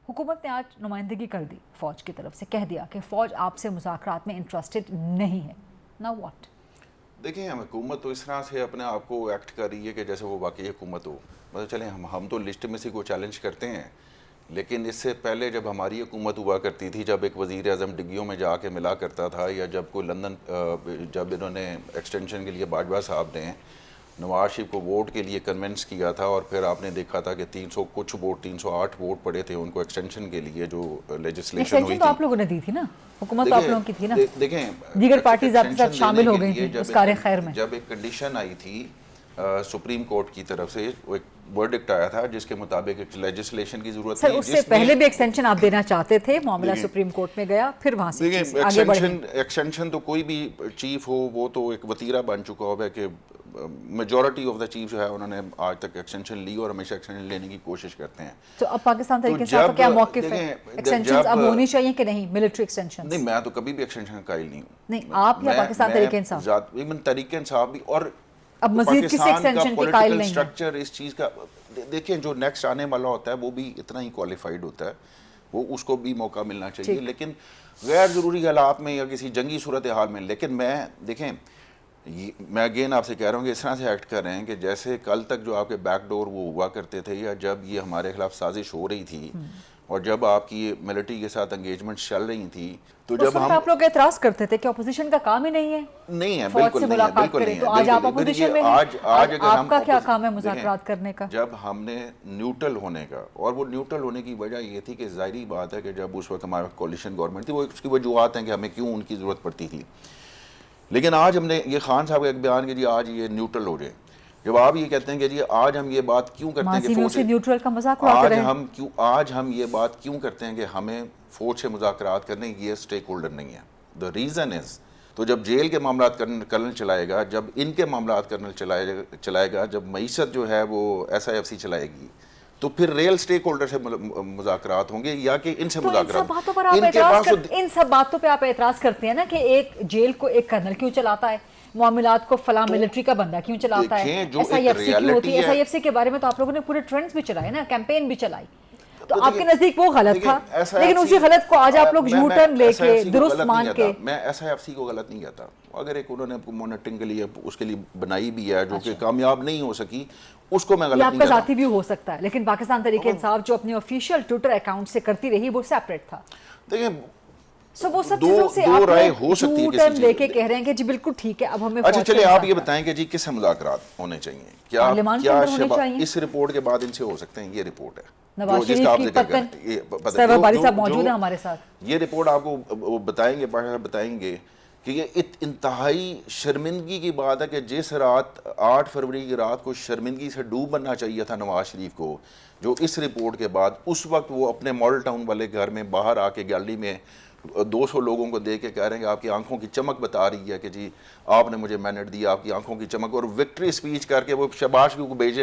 حکومت نے آج نمائندگی کر دی فوج کی طرف سے، کہہ دیا کہ فوج آپ سے مذاکرات میں انٹرسٹڈ نہیں ہے. Now what? دیکھیں حکومت تو اس طرح سے اپنے آپ کو ایکٹ کر رہی ہے کہ جیسے وہ واقعی حکومت ہو. مطلب چلیں ہم تو لسٹ میں سے کو چیلنج کرتے ہیں، لیکن اس سے پہلے جب ہماری حکومت ہوا کرتی تھی، جب ایک وزیر اعظم ڈگیوں میں جا کے ملا کرتا تھا، یا جب کوئی لندن جب انہوں نے ایکسٹینشن کے لیے باجوہ صاحب نے نواز شریف کو ووٹ کے لیے کنونس کیا تھا، اور پھر آپ نے دیکھا تھا کہ 300 کچھ ووٹ 308 ووٹ پڑے تھے ان کو ایکسٹینشن کے لیے جو لیجسلیشن ہوئی ایکسٹینشن تو آپ لوگوں نے دی تھی نا، حکومت تو آپ لوگوں کی تھی نا. دیکھیں دیگر پارٹیز آپ کے ساتھ شامل ہو گئی تھیں اس کار خیر میں. جب ایک کنڈیشن آئی تھی سپریم کورٹ کی طرف سے، ایک ورڈکٹ آیا تھا جس کے مطابق ایک لیجسلیشن کی ضرورت تھی. سر اس سے پہلے بھی ایکسٹینشن آپ دینا چاہتے تھے، معاملہ سپریم کورٹ میں گیا، پھر وہاں سے آگے بڑھے. ایکسٹینشن تو کوئی بھی چیف ہو وہ تو ایک وتیرہ بن چکا ہوا ہے کہ میجورٹی آف دا چیف جو ہے انہوں نے آج تک ایکسٹینشن لی اور ہمیشہ ایکسٹینشن لینے کی کوشش کرتے ہیں. تو اب پاکستان تحریک انصاف کا کیا موقف ہے؟ ایکسٹینشن اب ہونی چاہیے کہ نہیں، ملٹری ایکسٹینشن؟ نہیں، میں تو کبھی بھی ایکسٹینشن کا قائل نہیں ہوں. نہیں آپ یا پاکستان تحریک انصاف؟ ایون تحریک انصاف بھی. اور اب مزید کسی ایکسٹینشن کے قائل نہیں سٹرکچر اس چیز کا دیکھیں، جو نیکسٹ آنے والا ہوتا ہے وہ بھی اتنا ہی کوالیفائڈ ہوتا ہے، وہ اس کو بھی موقع ملنا چاہیے، لیکن غیر ضروری حالات میں یا کسی جنگی صورتحال میں. لیکن میں دیکھیں، میں اگین آپ سے کہہ رہا ہوں کہ اس طرح سے ایکٹ کر رہے ہیں کہ جیسے کل تک جو آپ کے بیک ڈور وہ ہوا کرتے تھے، یا جب یہ ہمارے خلاف سازش ہو رہی تھی اور جب آپ کی ملٹری کے ساتھ انگیجمنٹ چل رہی تھی، تو جب ہم آپ لوگ اعتراض کرتے تھے کہ اپوزیشن کا کام ہی نہیں ہے. نہیں ہے، بالکل نہیں ہے، بالکل نہیں ہے. تو آج آپ اپوزیشن میں ہیں، آپ کا کیا کام ہے مذاکرات کرنے کا؟ جب ہم نے نیوٹرل ہونے کا، اور وہ نیوٹرل ہونے کی وجہ یہ تھی کہ ظاہری بات ہے کہ جب اس وقت ہمارا کولیشن گورنمنٹ تھی، وہ اس کی وجوہات ہیں کہ ہمیں کیوں ان کی ضرورت پڑتی تھی. لیکن آج ہم نے یہ خان صاحب کا ایک بیان کہ جی آج یہ نیوٹرل ہو جائے. جب آپ یہ کہتے ہیں کہ جی آج ہم یہ بات کیوں کرتے ہیں کہ فوج سے نیوٹرل کا مذاق اڑاتے رہے، آج ہم یہ بات کیوں کرتے ہیں کہ ہمیں فوج سے مذاکرات کرنے، یہ اسٹیک ہولڈر نہیں ہے. دا ریزن از، تو جب جیل کے معاملات کرنل چلائے گا، جب ان کے معاملات کرنل چلائے گا، جب معیشت جو ہے وہ ایس آئی ایف سی چلائے گی، تو پھر ریئل اسٹیک ہولڈر سے مذاکرات ہوں گے یا کہ ان سے مذاکرات. ان سب باتوں پہ آپ اعتراض کرتے ہیں نا کہ ایک جیل کو ایک کرنل کیوں چلاتا ہے، معاملات کو فلاں ملٹری کا بندہ کیوں چلاتا ہے، ایس آئی ایف سی کیوں ہوتی ہے. ایس آئی ایف سی کے بارے میں تو آپ لوگوں نے پورے ٹرینڈز بھی چلائے نا، کیمپین بھی چلائی. تو آپ کے نزدیک وہ غلط تھا، لیکن اسی غلط کو آج آپ لوگ یو ٹرن لے کے درست مان کے. میں ایس آئی ایف سی کو غلط نہیں کہتا. اگر ایک انہوں نے مانیٹرنگ کے لیے اس کے لیے بنائی بھی ہے جو کہ کامیاب نہیں ہو سکی، اس کو میں غلط نہیں کہتا. آپ کا ذاتی ویو ہو سکتا ہے، لیکن پاکستان تحریک انصاف جو اپنے آفیشیل ٹویٹر اکاؤنٹ سے کرتی رہی وہ سیپریٹ تھا. دیکھیں وہ سب چیزوں سے دو رائے ہو سکتی ہے ٹرن لے کے کہہ رہے ہیں کہ جی بالکل ٹھیک ہے، اب ہمیں. اچھا چلے آپ یہ بتائیں کہ جی کس سے مذاکرات ہونے چاہیے؟ کیا اس رپورٹ کے بعد ان سے ہو سکتے ہیں؟ یہ رپورٹ ہے نواز شریف کی پتن، سرور باری صاحب موجود ہیں ہمارے ساتھ. یہ رپورٹ آپ کو بتائیں گے کہ یہ انتہائی شرمندگی کی بات ہے کہ جس رات 8 فروری کی رات کو شرمندگی سے ڈوب بننا چاہیے تھا نواز شریف کو، جو اس رپورٹ کے بعد اس وقت وہ اپنے ماڈل ٹاؤن والے گھر میں باہر آ کے گیلری میں 200 لوگوں کو دے کے کہہ رہے ہیں کہ آپ کی آنکھوں کی چمک بتا رہی ہے کہ جی آپ نے مجھے مینڈ دیا، آپ کی آنکھوں کی چمک، اور وکٹری اسپیچ کر کے وہ شاباش کو بھیجے